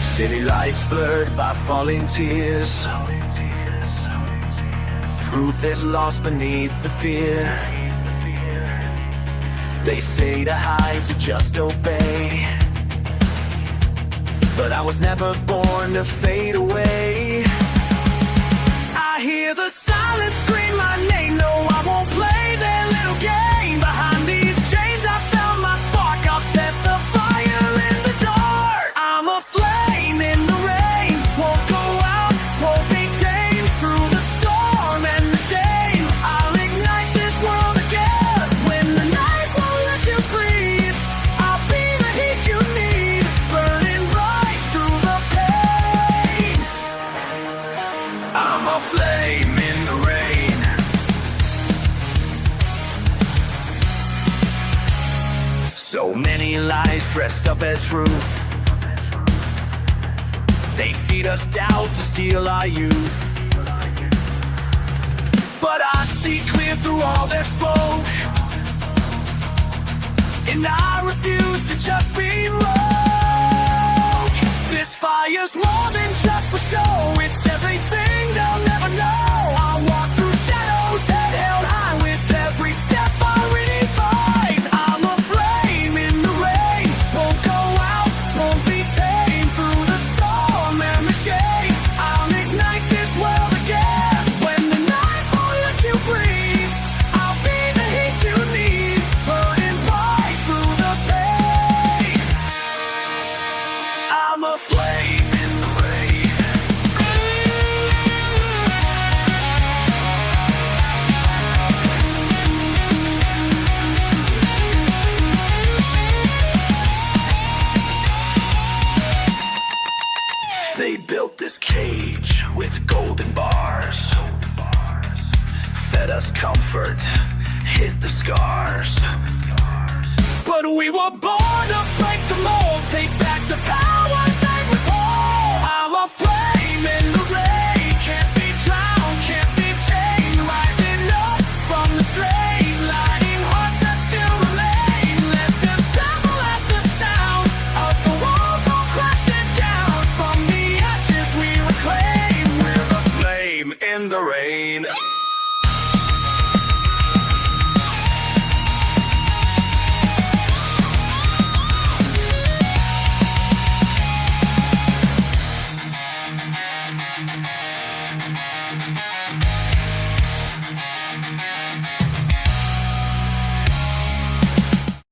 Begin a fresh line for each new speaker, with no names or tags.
City lights blurred by falling tears. Truth is lost beneath the fear. They say to hide, to just obey, but I was never born to fade away. I hear the silence scream my name. No, I won't play their little game. Behind these chains I found my spark. I'll set the fire in the dark. I'm a flame in the rain, won't go out, won't be tamed. Through the storm and the shame, I'll ignite this world again. When the night won't let you breathe, I'll be the heat you need, burning bright through the pain. I'm a flame in the rain. So many lies dressed up as truth. They feed us doubt to steal our youth. But I see clear through all their smoke, and I refuse to just be rogue. This fire's more than just for show. It's everything they'll never know. I'll walk through shadows, head held high. With every step I redefine. I'm a flame in the rain, won't go out, won't be tamed. Through the storm and the shade, I'll ignite this world again. When the night won't let you breathe, I'll be the heat you need, burning bright through the pain. I'm a flame in the rain. They built this cage with golden bars, fed us comfort, hid the scars. But we were born to break the mold, take